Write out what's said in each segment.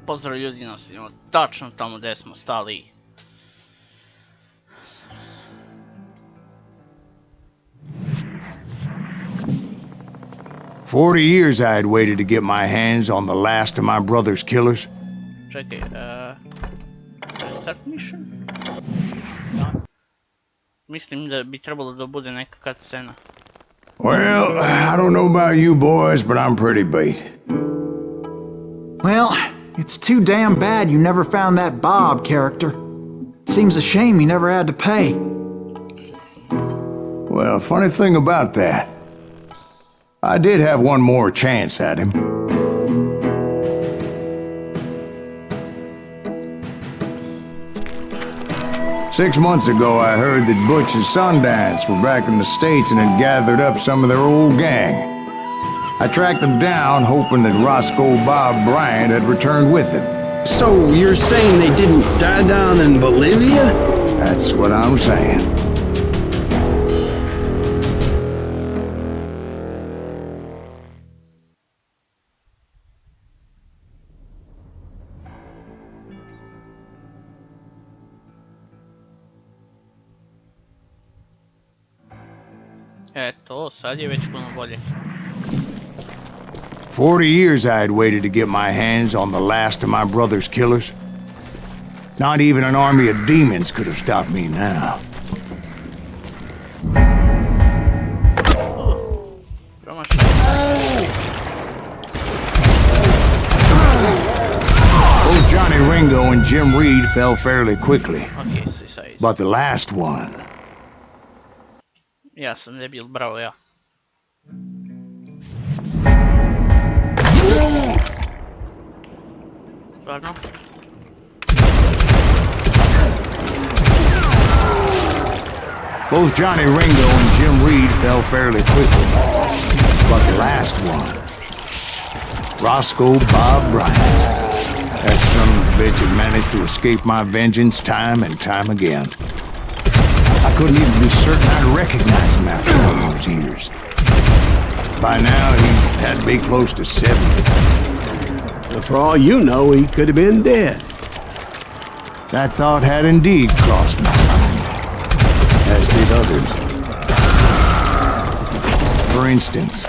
Pozdrav ljudi, nastavimo tačno tamo gdje smo stali. "40 years I had waited to get my hands on the last of my brother's killers. Čekaj, start mission? Mislim da bi trebalo da bude neka cutscena. Well, I don't know about you boys, but I'm pretty beat. Well, it's too damn bad you never found that Bob character. Seems a shame you never had to pay. Well, funny thing about that, I did have one more chance at him. Six months ago, I heard that Butch and Sundance were back in the States and had gathered up some of their old gang. I tracked them down, hoping that Roscoe Bob Bryant had returned with them. So you're saying they didn't die down in Bolivia? That's what I'm saying. Eto, sad je već puno bolje. 40 years I had waited to get my hands on the last of my brother's killers. Not even an army of demons could have stopped me now. Both Johnny Ringo and Jim Reed fell fairly quickly. But the last one... Ja sam debil, bravo ja. Stvarno? Both Johnny Ringo and Jim Reed fell fairly quickly. But the last one, Roscoe Bob Bryant, that son of a bitch had managed to escape my vengeance time and time again. I couldn't even be certain I'd recognize him after all those years. By now, he had to be close to 70. But for all you know, he could have been dead. That thought had indeed crossed my mind, as did others. For instance,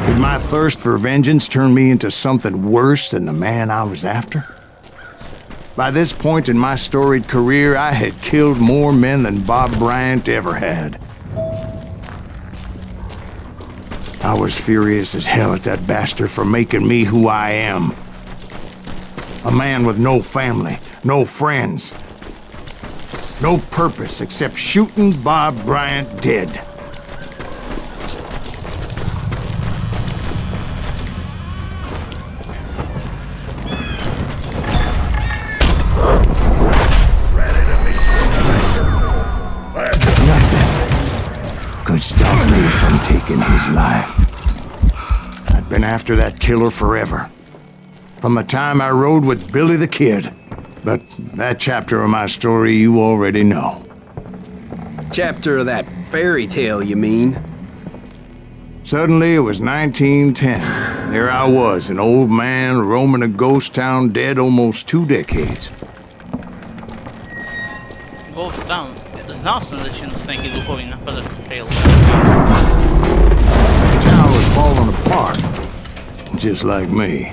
did my thirst for vengeance turn me into something worse than the man I was after? By this point in my storied career, I had killed more men than Bob Bryant ever had. I was furious as hell at that bastard for making me who I am. A man with no family, no friends, no purpose except shooting Bob Bryant dead. Could stop me from taking his life. I'd been after that killer forever. From the time I rode with Billy the Kid. But that chapter of my story you already know. Chapter of that fairy tale, you mean? Suddenly it was 1910. There I was, an old man roaming a ghost town dead almost 2 decades. Ghost town? Znao sam da će nas neki duhovi napadati u trailu. The town was falling apart, just like me.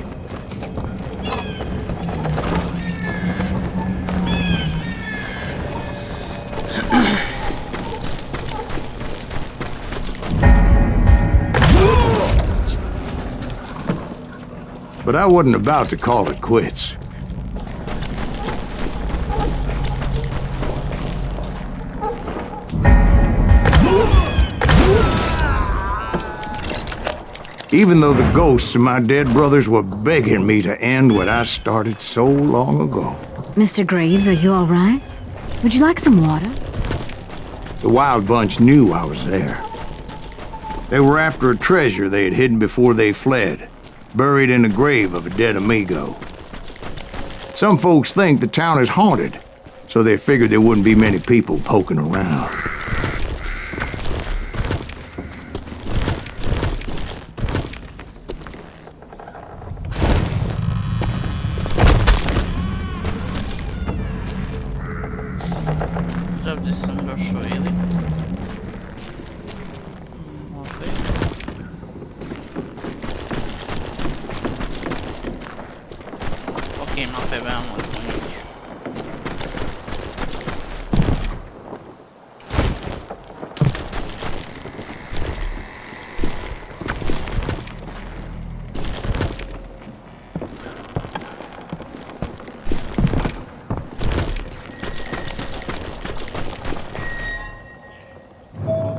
But I wasn't about to call it quits. Even though the ghosts of my dead brothers were begging me to end what I started so long ago. Mr. Graves, are you all right? Would you like some water? The Wild Bunch knew I was there. They were after a treasure they had hidden before they fled, buried in the grave of a dead amigo. Some folks think the town is haunted, so they figured there wouldn't be many people poking around. Okej, mapę mam odmienić.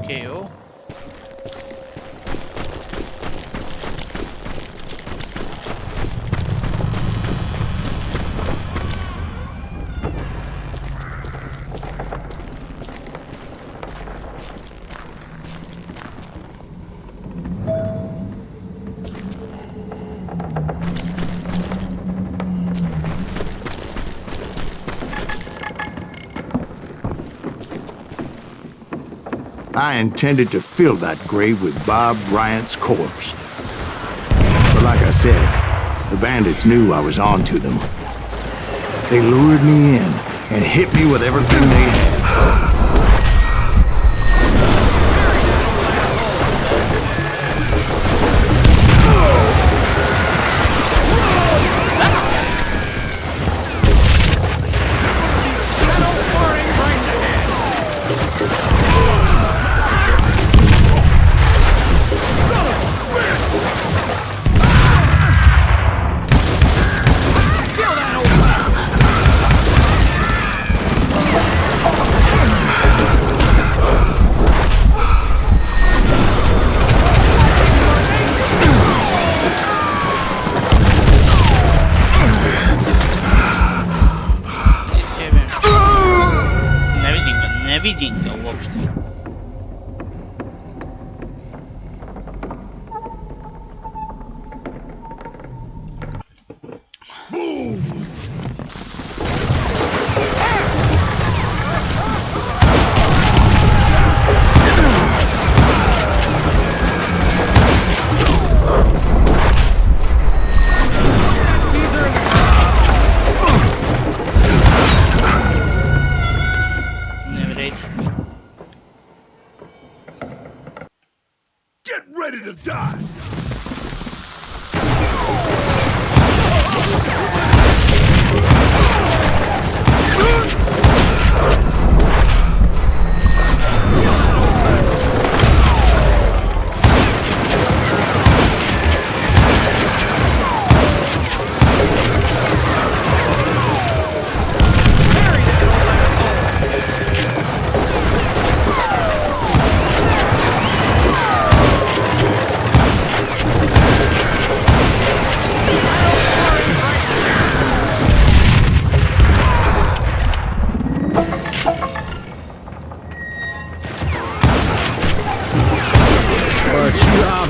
Okej, o. I intended to fill that grave with Bob Bryant's corpse. But like I said, the bandits knew I was on to them. They lured me in and hit me with everything they had. Видим go uopšte. Get ready to die!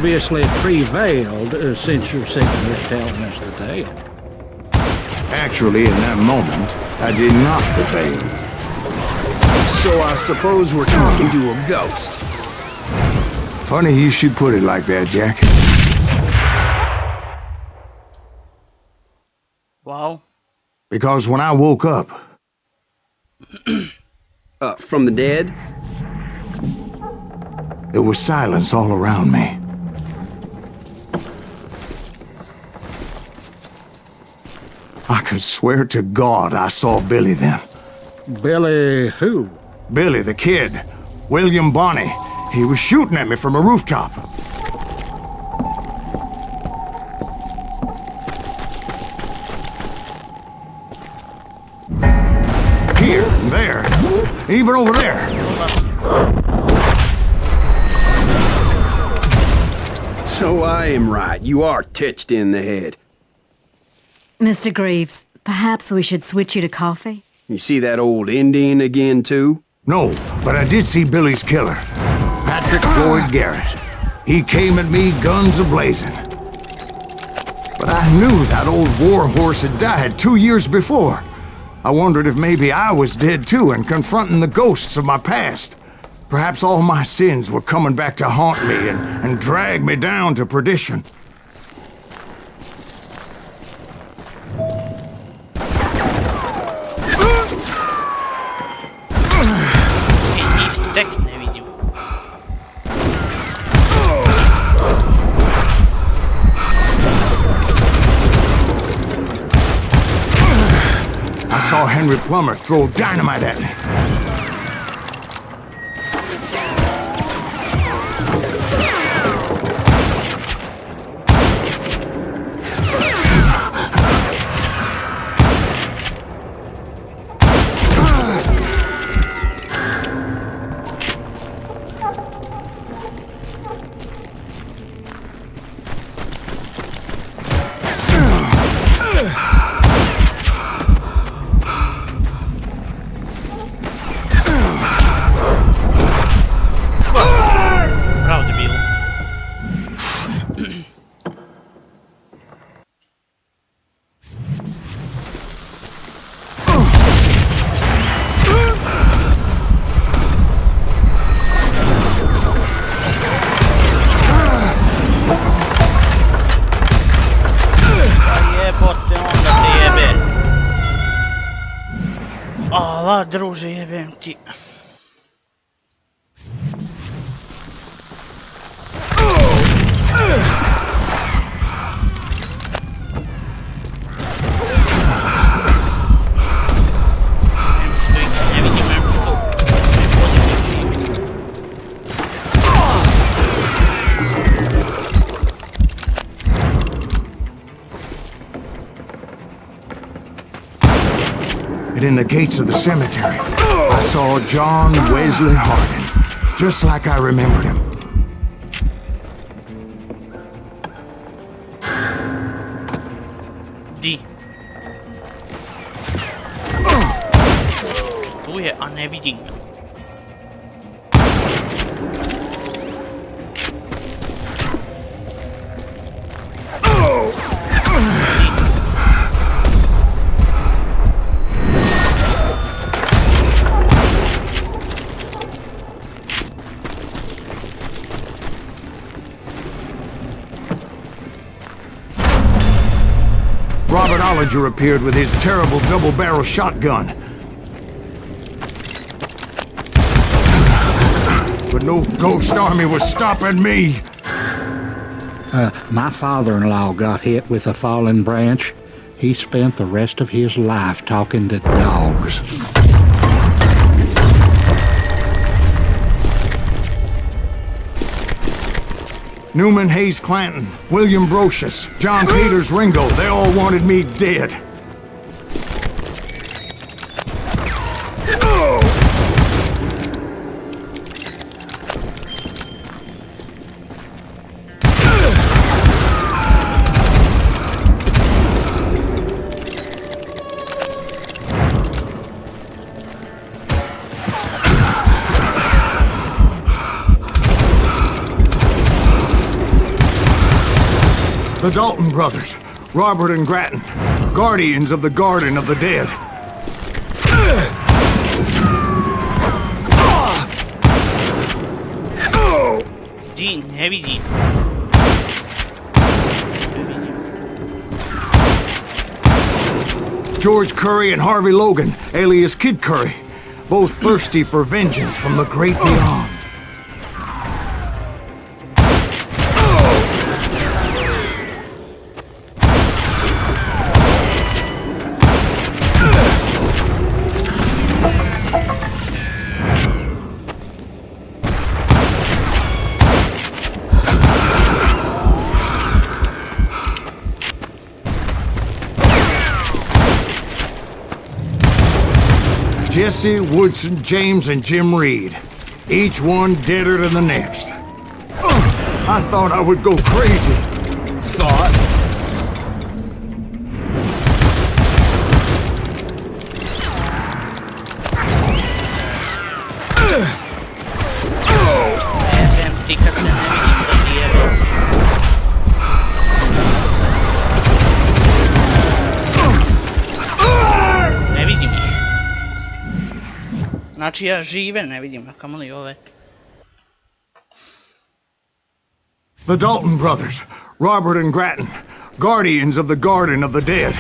Obviously prevailed since you're sitting here telling us the tale. Actually, in that moment, I did not prevail. So I suppose we're talking to a ghost. Funny you should put it like that, Jack. Wow. Because when I woke up... From the dead? There was silence all around me. I could swear to God I saw Billy then. Billy who? Billy, the kid. William Bonney. He was shooting at me from a rooftop. Here, there, even over there. So I am right. You are touched in the head. Mr. Greaves, perhaps we should switch you to coffee? You see that old Indian again, too? No, but I did see Billy's killer. Patrick Floyd Garrett. He came at me guns a-blazing. But I knew that old war horse had died 2 years before. I wondered if maybe I was dead too and confronting the ghosts of my past. Perhaps all my sins were coming back to haunt me and drag me down to perdition. saw Henry Plummer throw dynamite at me. Druže, jebem ti. In the gates of the cemetery, I saw John Wesley Hardin, just like I remembered him. Di. Tu je, a ne vidim ga. Olinger appeared with his terrible double-barrel shotgun. But no ghost army was stopping me. My father-in-law got hit with a fallen branch. He spent the rest of his life talking to dogs. Newman Hayes Clanton, William Brocious, John Peters Ringo, they all wanted me dead. The Dalton brothers, Robert and Grattan, guardians of the Garden of the Dead. Dean, heavy Dean. George Curry and Harvey Logan, alias Kid Curry, both thirsty for vengeance from the great beyond. Jesse, Woodson, James, and Jim Reed. Each one deader than the next. I thought I would go crazy. Thought? Znači ja žive ne vidim, a kamoli ove. The Dalton brothers, Robert and Grattan, guardians of the Garden of the Dead.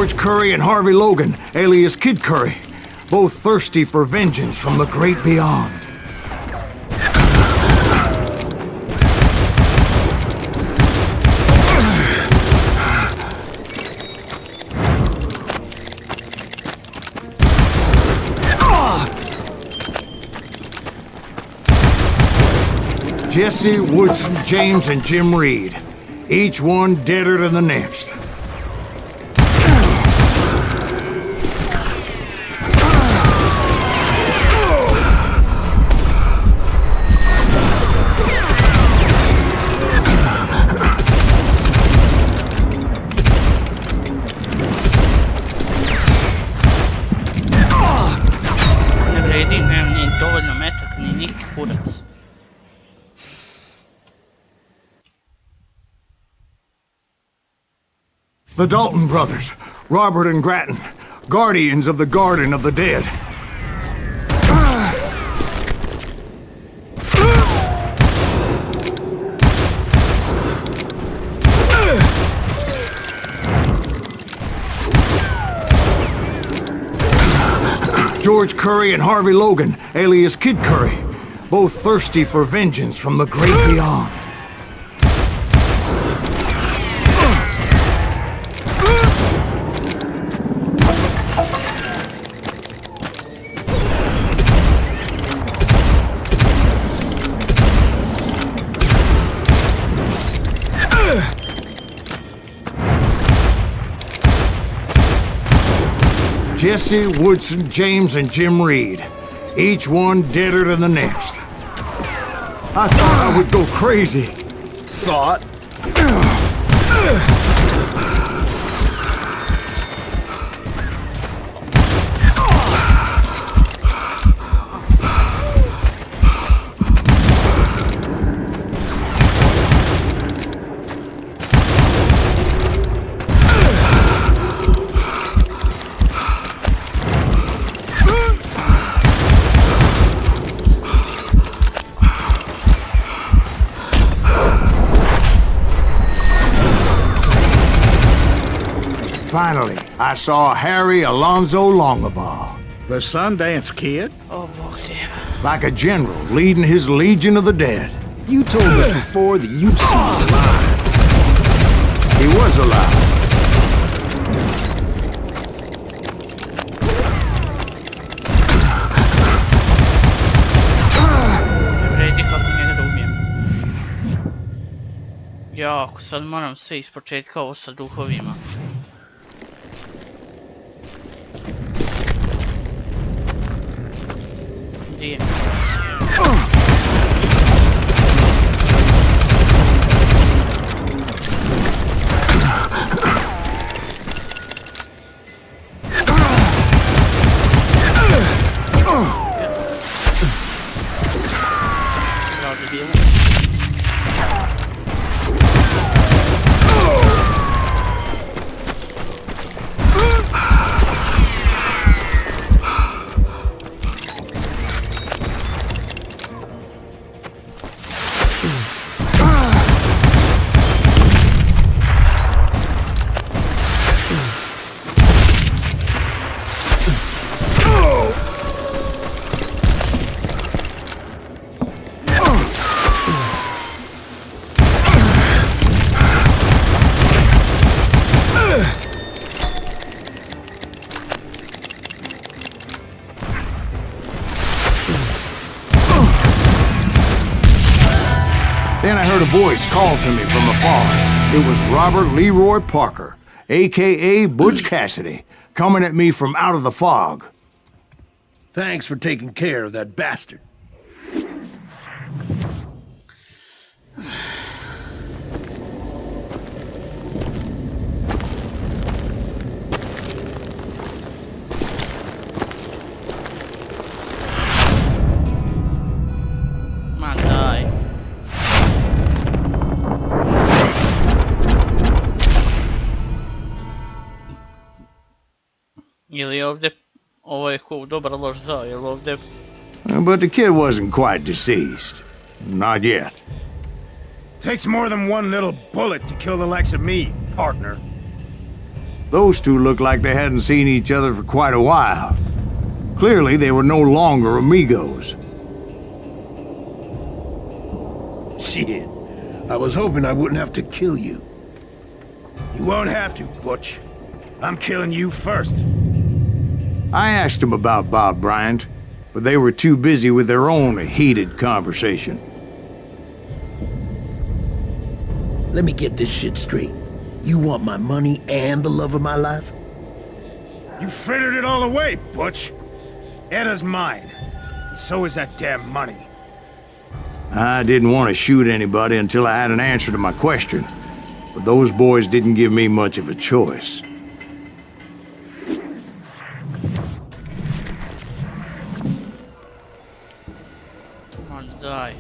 George Curry and Harvey Logan, alias Kid Curry, both thirsty for vengeance from the great beyond. Jesse, Woodson, James, and Jim Reed. Each one deader than the next. Ne vredi, nemam ni dovoljno metak, ni neki kurac. The Dalton brothers, Robert and Grattan, guardians of the Garden of the Dead. George Curry and Harvey Logan, alias Kid Curry, both thirsty for vengeance from the great beyond. Jesse, Woodson, James, and Jim Reed. Each one deader than the next. I thought I would go crazy. Thought? Finally, I saw Harry Alonzo Longabaugh. The Sundance Kid? O Bog te. Like a general leading his legion of the dead. You told us before that you'd seen him alive. He was alive. Ne vredi kako njega da ubijem. Jako, sad moram sve ispočetka ovo sa duhovima. Gdje je? Then I heard a voice call to me from afar. It was Robert Leroy Parker, a.k.a. Butch Cassidy, coming at me from out of the fog. Thanks for taking care of that bastard. Ma dai. Ili ovdje, ovo je dobar loš zao, jel ovdje... But the kid wasn't quite deceased. Not yet. Takes more than one little bullet to kill the likes of me, partner. Those two looked like they hadn't seen each other for quite a while. Clearly, they were no longer amigos. Shit. I was hoping I wouldn't have to kill you. You won't have to, Butch. I'm killing you first. I asked them about Bob Bryant, but they were too busy with their own heated conversation. Let me get this shit straight. You want my money and the love of my life? You frittered it all away, Butch. Eda's mine. And so is that damn money. I didn't want to shoot anybody until I had an answer to my question, but those boys didn't give me much of a choice. Come on, die.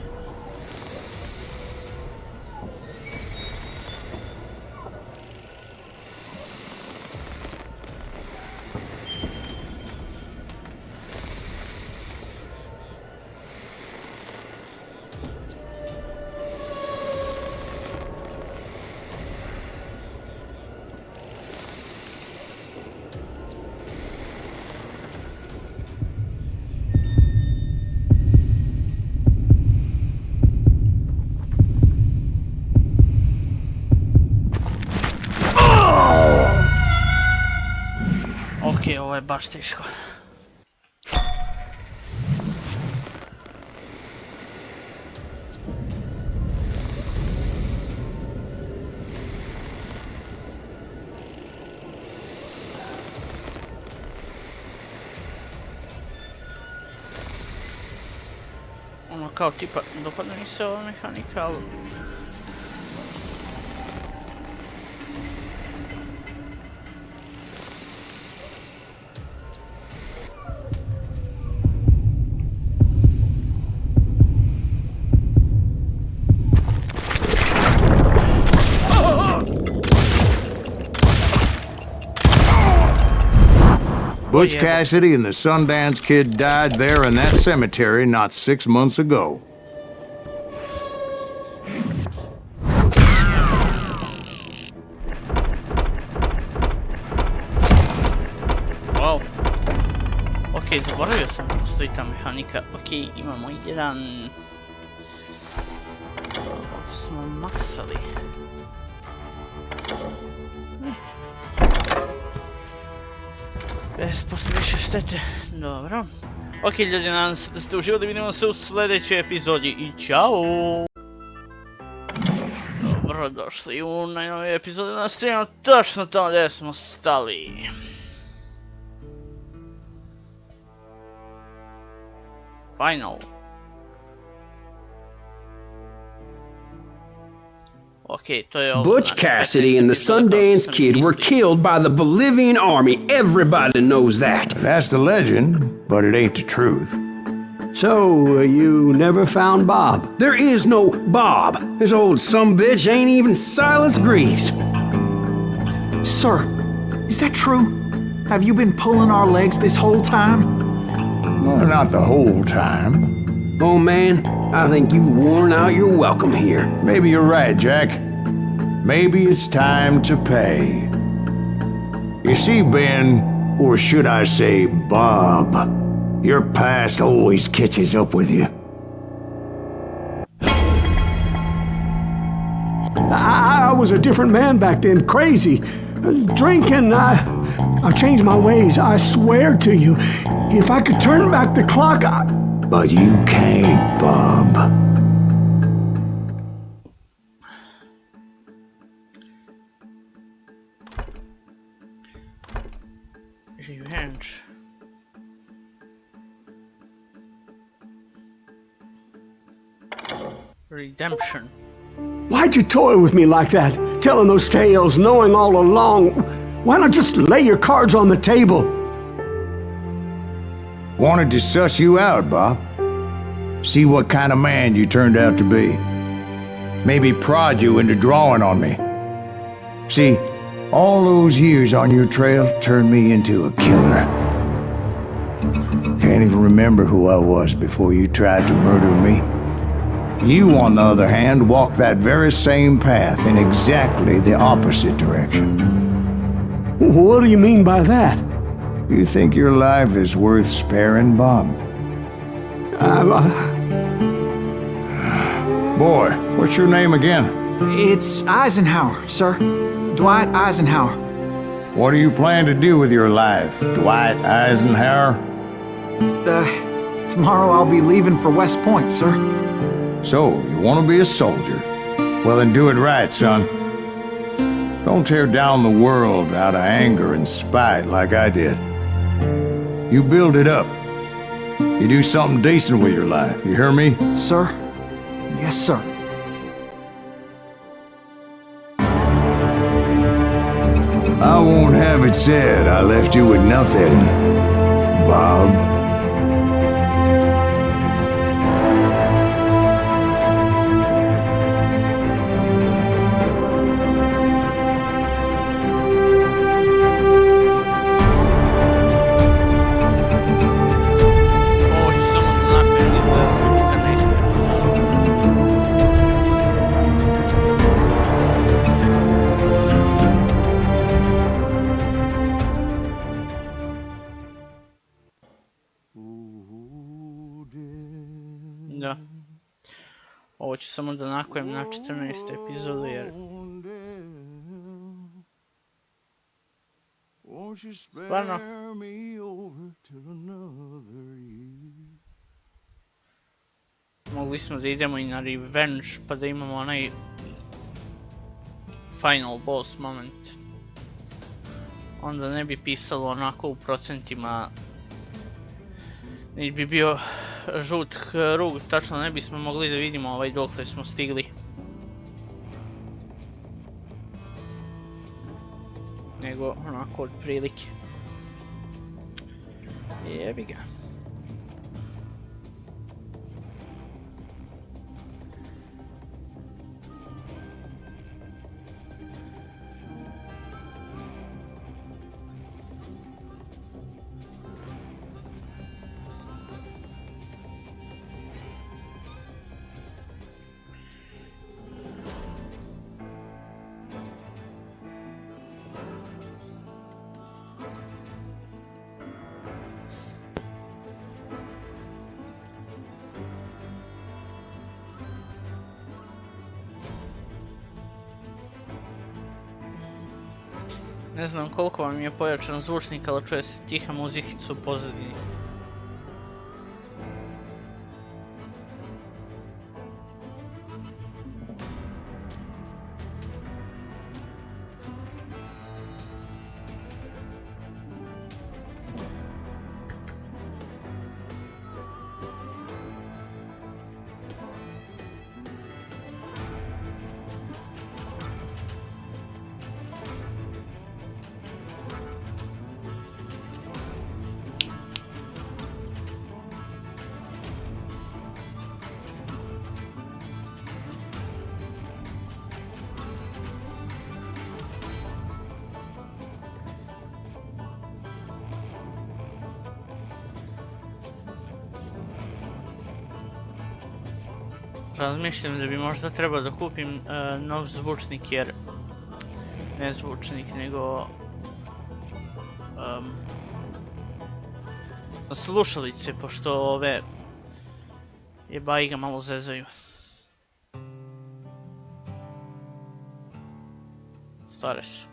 Okej, ovo je baš teško. Ono kao tipa, dopadne mi se ova mehanika, ali... Butch Cassidy and the Sundance Kid died there in that cemetery not 6 months ago. Wow. Okej, zaboravio sam da postoji ta mehanika. Okej, imamo jedan... smo maksali. Bez posle više štete. Dobro. Ok ljudi, nadam se da ste uživali, vidimo se u sljedećoj epizodi i čao! Dobrodošli u najnovije epizode na streamu, točno tamo gdje smo stali. Final. Okay, Butch Cassidy and the Sundance Kid were killed by the Bolivian army. Everybody knows that. That's the legend, but it ain't the truth. So, you never found Bob? There is no Bob. This old sumbitch ain't even Silas Greaves. Sir, is that true? Have you been pulling our legs this whole time? Well, not the whole time. Oh man, I think you've worn out your welcome here. Maybe you're right, Jack. Maybe it's time to pay. You see, Ben, or should I say Bob, your past always catches up with you. I was a different man back then, crazy. Drinking, I've changed my ways, I swear to you. If I could turn back the clock, But you can't, Bob. Revenge. Redemption. why'd you toy with me like that? Telling those tales, knowing all along. Why not just lay your cards on the table? Wanted to suss you out, Bob. See what kind of man you turned out to be. Maybe prod you into drawing on me. See, all those years on your trail turned me into a killer. Can't even remember who I was before you tried to murder me. You, on the other hand, walked that very same path in exactly the opposite direction. Why did you toy with me like that? Telling those tales, knowing all along. Why not just lay your cards on the table? Wanted to suss you out, Bob. See, all those years on your trail turned me into a killer. Can't even remember who I was before you tried to murder me. You, on the other hand, walked that very same path in exactly the opposite direction. What do you mean by that? You think your life is worth sparing, Bob? Boy, what's your name again? It's Eisenhower, sir. Dwight Eisenhower. What do you plan to do with your life, Dwight Eisenhower? Tomorrow I'll be leaving for West Point, sir. So, you want to be a soldier? Well, then do it right, son. Don't tear down the world out of anger and spite like I did. You build it up. You do something decent with your life, you hear me? Sir? Yes, sir. I won't have it said I left you with nothing, Bob. Da. Ovo ću samo da nakujem na 14. epizodu jer... Stvarno. Mogli smo da idemo i na revenge pa da imamo onaj... final boss moment. Onda ne bi pisalo onako u procentima. Niti bi bio žut krug, tačno ne bismo mogli da vidimo dokle smo stigli. Nego onako od prilike. Jebi ga. Ne znam koliko vam je pojačan zvučnik, ali čuje se tiha muzikica u pozadini. Razmišljam da bi možda trebao da kupim nov zvučnik jer... Ne zvučnik, nego... slušalice, pošto ove... jebaji ga malo zezaju. Stare su.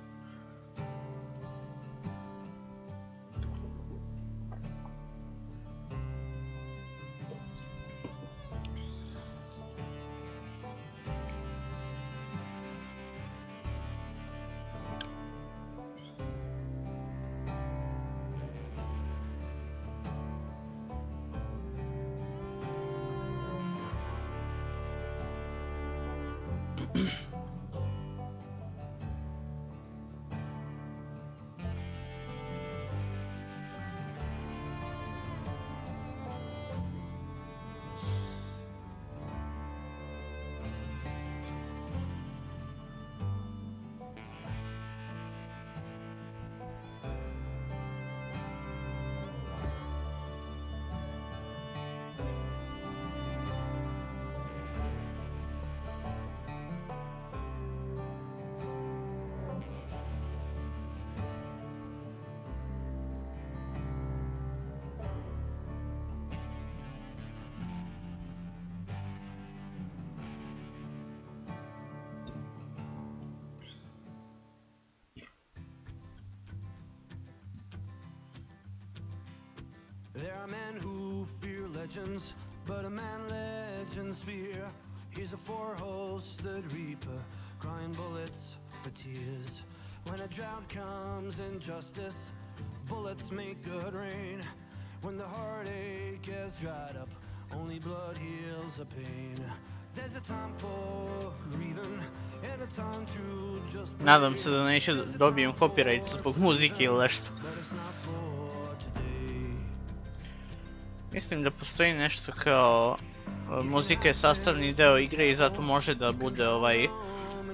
There are men who fear legends, but a man legends fear. He's a four-hosted reaper, crying bullets for tears. When a drought comes in justice, bullets make good rain. When the heartache has dried up, only blood heals the pain. There's a time for grieving and a time to just pray. Nadam se da neću dobijem copyright zbog muzike ili nešto. But it's not for today. Mislim da postoji nešto kao muzika je sastavni deo igre i zato može da bude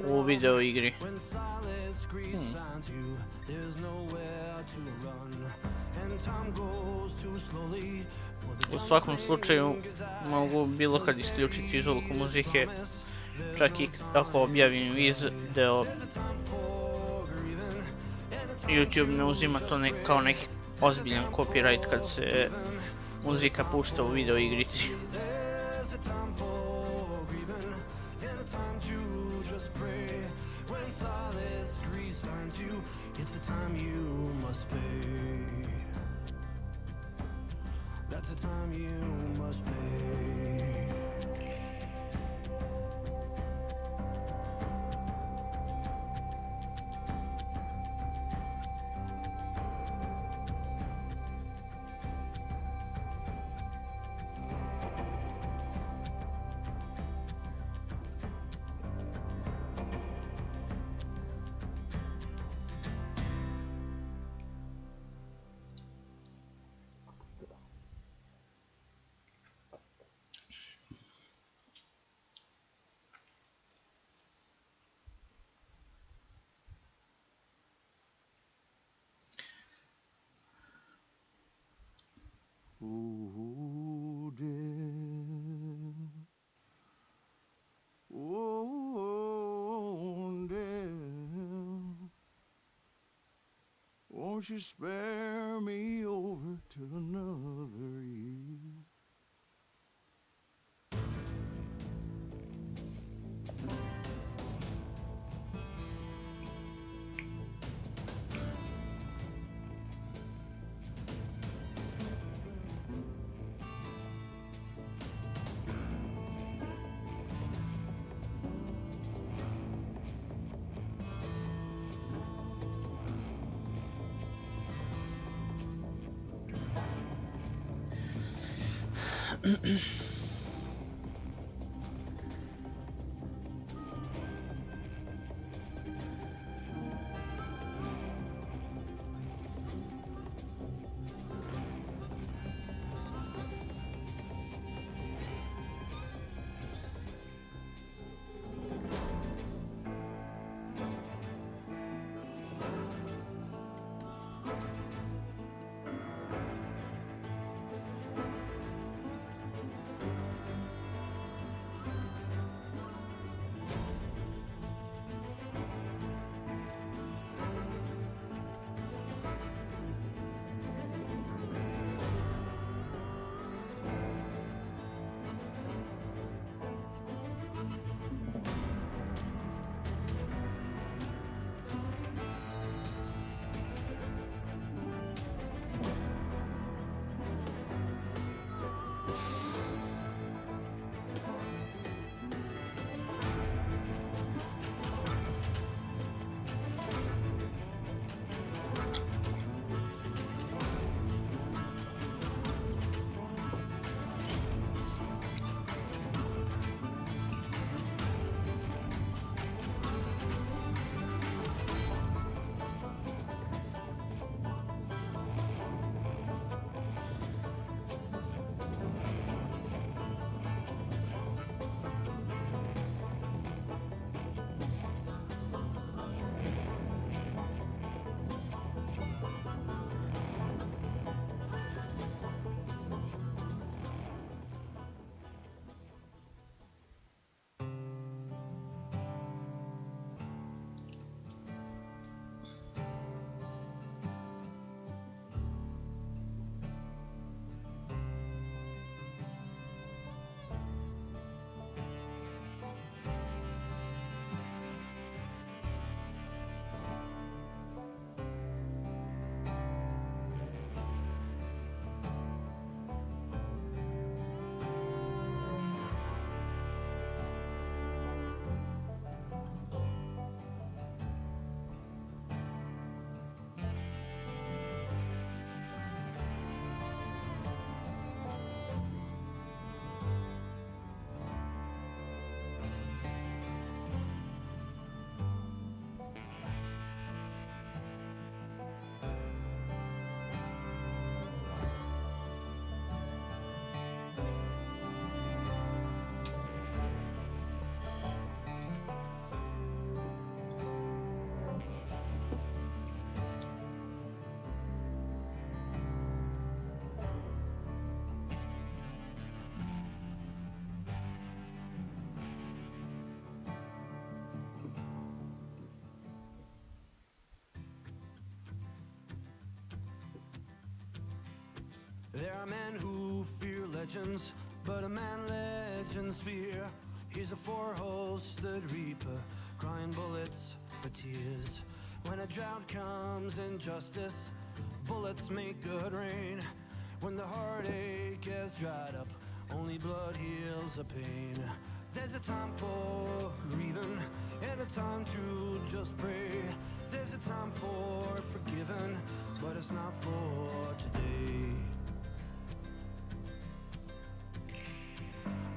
u video igri. When silence finds you, there's nowhere to run. And time goes too slowly. U svakom slučaju mogu bilo kad isključiti zvuku muzike, čak i ako objavim video, YouTube ne uzima to kao neki ozbiljan copyright kad se muzika pušta u video igrici. That's the time you must pay. Oh, dear. Oh, dear. Won't you spare me over till another year? There are men who fear legends, but a man legends fear. He's a four-hosted reaper, crying bullets for tears. When a drought comes in justice, bullets make good rain. When the heartache has dried up, only blood heals the pain. There's a time for grieving and a time to just pray. There's a time for forgiving, but it's not for today.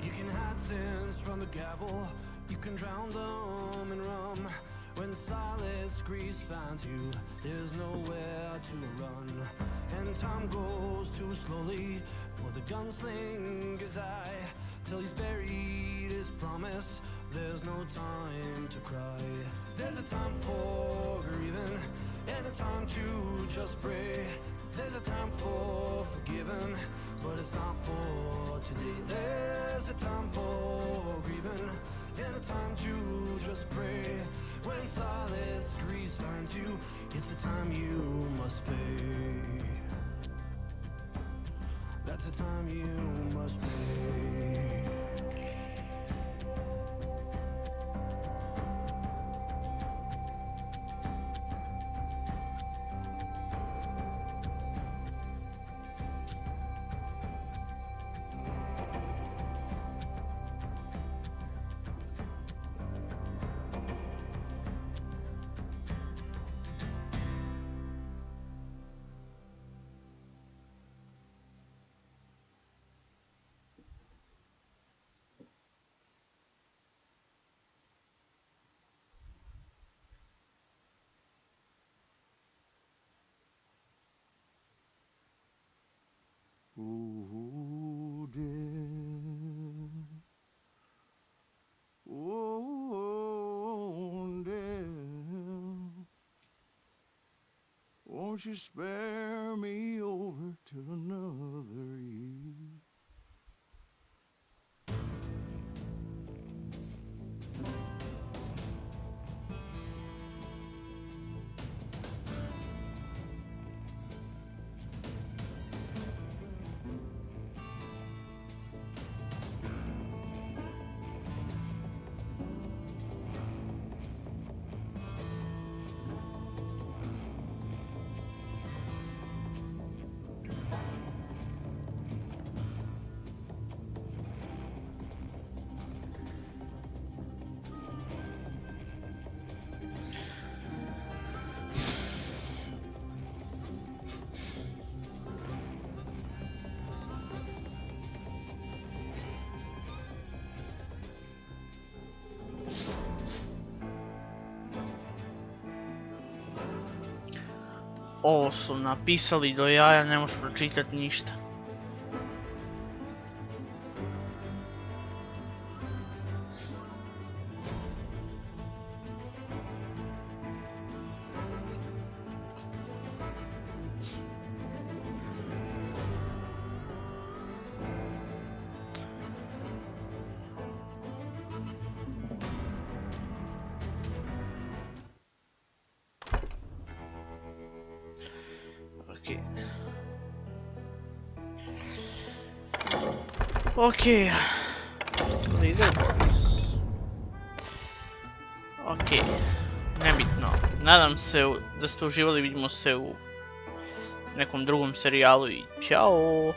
You can hide sins from the gavel, you can drown them in rum. When silence grease finds you, there's nowhere to run. And time goes too slowly for the gunslinger's eye. Till he's buried his promise, there's no time to cry. There's a time for grieving and a time to just pray. There's a time for forgiving, but it's not for today. There's a time for grieving and a time to just pray. When silence grease finds you, it's the time you must pay. That's the time you must pay. Oh, dear. Oh, dear. Won't you spare me over till another year? Ovo su napisali do jaja, ne možeš pročitati ništa. Okay, leaderboards. Ok, nebitno. Nadam se da ste uživali, vidimo se u nekom drugom serijalu i čao!